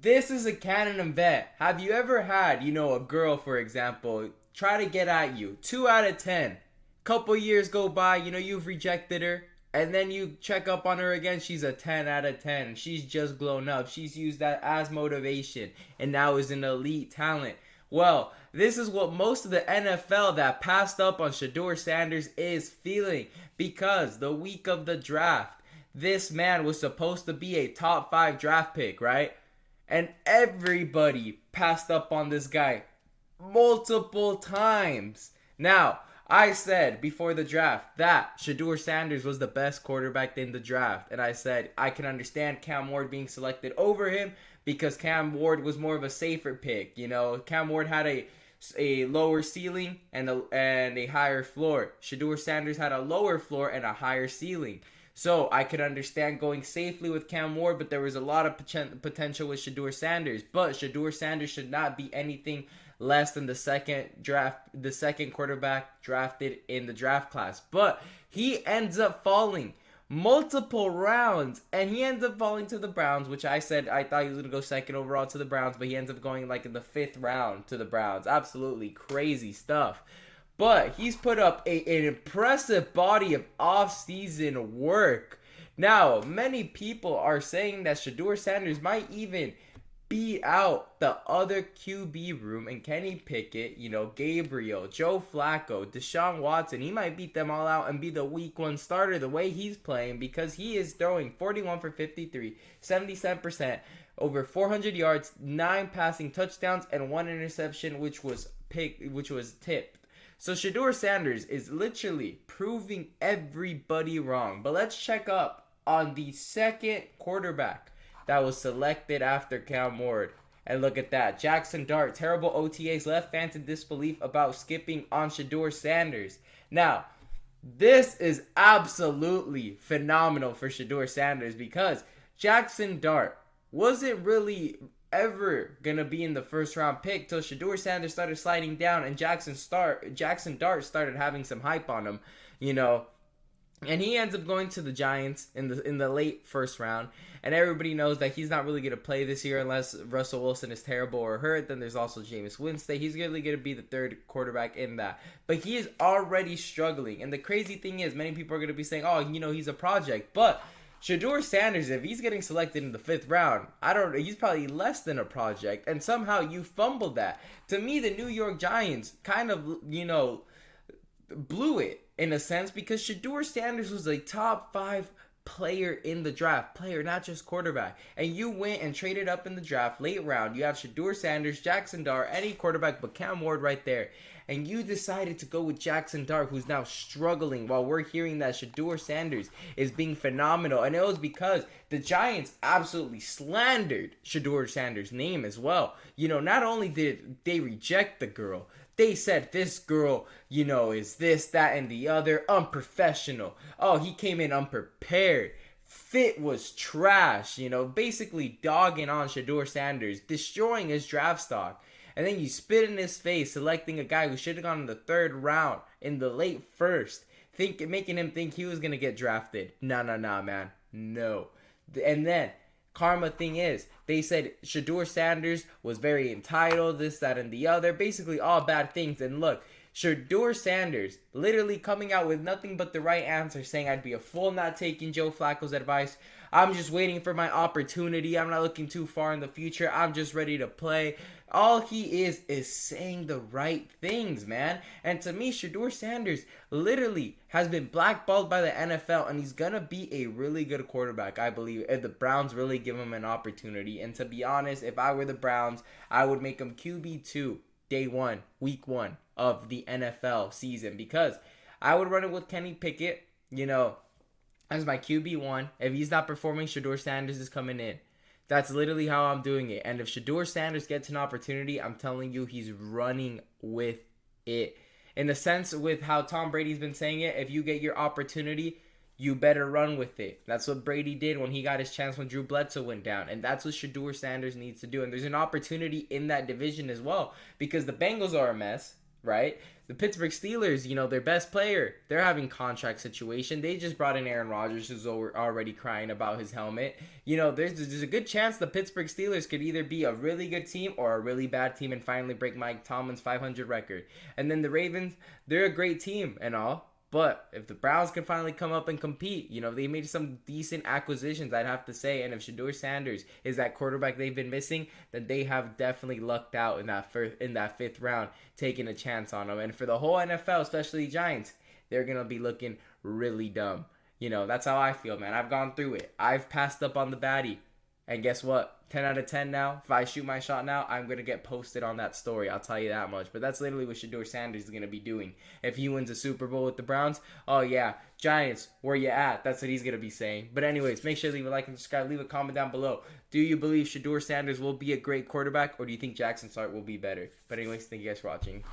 This is a canon event. Have you ever had, a girl, for example, try to get at you? 2 out of 10. Couple years go by, you've rejected her. And then you check up on her again, she's a 10 out of 10. She's just blown up. She's used that as motivation and now is an elite talent. Well, this is what most of the NFL that passed up on Shedeur Sanders is feeling, because the week of the draft, this man was supposed to be a top 5 draft pick, right? And everybody passed up on this guy multiple times. Now, I said before the draft that Shedeur Sanders was the best quarterback in the draft. And I said I can understand Cam Ward being selected over him because Cam Ward was more of a safer pick. Cam Ward had a lower ceiling and a higher floor. Shedeur Sanders had a lower floor and a higher ceiling. So I could understand going safely with Cam Ward, but there was a lot of potential with Shedeur Sanders. But Shedeur Sanders should not be anything less than the second quarterback drafted in the draft class. But he ends up falling multiple rounds, and he ends up falling to the Browns, which I said I thought he was going to go second overall to the Browns, but he ends up going like in the 5th round to the Browns. Absolutely crazy stuff. But he's put up an impressive body of off-season work. Now, many people are saying that Shedeur Sanders might even beat out the other QB room and Kenny Pickett, Gabriel, Joe Flacco, Deshaun Watson. He might beat them all out and be the week 1 starter the way he's playing, because he is throwing 41 for 53, 77%, over 400 yards, 9 passing touchdowns, and 1 interception, which was tipped. So Shedeur Sanders is literally proving everybody wrong. But let's check up on the second quarterback that was selected after Cam Ward. And look at that. Jackson Dart, terrible OTAs, left fans in disbelief about skipping on Shedeur Sanders. Now, this is absolutely phenomenal for Shedeur Sanders, because Jackson Dart wasn't really ever gonna be in the 1st round pick till Shedeur Sanders started sliding down and Jackson Dart started having some hype on him, and he ends up going to the Giants in the late 1st round. And everybody knows that he's not really going to play this year unless Russell Wilson is terrible or hurt. Then there's also Jameis Winston. He's really going to be the 3rd quarterback in that. But he is already struggling. And the crazy thing is, many people are going to be saying, oh, he's a project. But Shedeur Sanders, if he's getting selected in the 5th round, he's probably less than a project. And somehow you fumbled that. To me, the New York Giants kind of, blew it in a sense, because Shedeur Sanders was a top 5 player in the draft. Player, not just quarterback. And you went and traded up in the draft, late round. You have Shedeur Sanders, Jackson Dart, any quarterback but Cam Ward right there. And you decided to go with Jackson Dart, who's now struggling, while we're hearing that Shedeur Sanders is being phenomenal. And it was because the Giants absolutely slandered Shedeur Sanders' name as well. Not only did they reject the girl, they said this girl, is this, that, and the other, unprofessional. Oh, he came in unprepared. Fit was trash, basically dogging on Shedeur Sanders, destroying his draft stock. And then you spit in his face, selecting a guy who should have gone in the 3rd round, in the late 1st, making him think he was going to get drafted. Nah, man. No. And then, karma thing is, they said Shedeur Sanders was very entitled, this, that, and the other. Basically all bad things. And look, Shedeur Sanders literally coming out with nothing but the right answer, saying I'd be a fool not taking Joe Flacco's advice. I'm just waiting for my opportunity. I'm not looking too far in the future. I'm just ready to play. All he is saying the right things, man. And to me, Shedeur Sanders literally has been blackballed by the NFL, and he's going to be a really good quarterback, I believe, if the Browns really give him an opportunity. And to be honest, if I were the Browns, I would make him QB2 day 1, week 1 of the NFL season, because I would run it with Kenny Pickett, as my QB1. If he's not performing, Shedeur Sanders is coming in. That's literally how I'm doing it. And if Shedeur Sanders gets an opportunity, I'm telling you, he's running with it. In the sense with how Tom Brady's been saying it, if you get your opportunity, you better run with it. That's what Brady did when he got his chance when Drew Bledsoe went down. And that's what Shedeur Sanders needs to do. And there's an opportunity in that division as well, because the Bengals are a mess. right? The Pittsburgh Steelers, their best player, they're having contract situation. They just brought in Aaron Rodgers, who's already crying about his helmet. There's a good chance the Pittsburgh Steelers could either be a really good team or a really bad team and finally break Mike Tomlin's 500 record. And then the Ravens, they're a great team and all. But if the Browns can finally come up and compete, they made some decent acquisitions, I'd have to say. And if Shedeur Sanders is that quarterback they've been missing, then they have definitely lucked out in that fifth round, taking a chance on them. And for the whole NFL, especially the Giants, they're gonna be looking really dumb. That's how I feel, man. I've gone through it. I've passed up on the baddie. And guess what? 10 out of 10 now. If I shoot my shot now, I'm going to get posted on that story. I'll tell you that much. But that's literally what Shedeur Sanders is going to be doing. If he wins a Super Bowl with the Browns, oh yeah, Giants, where you at? That's what he's going to be saying. But anyways, make sure to leave a like and subscribe. Leave a comment down below. Do you believe Shedeur Sanders will be a great quarterback, or do you think Jackson Sart will be better? But anyways, thank you guys for watching.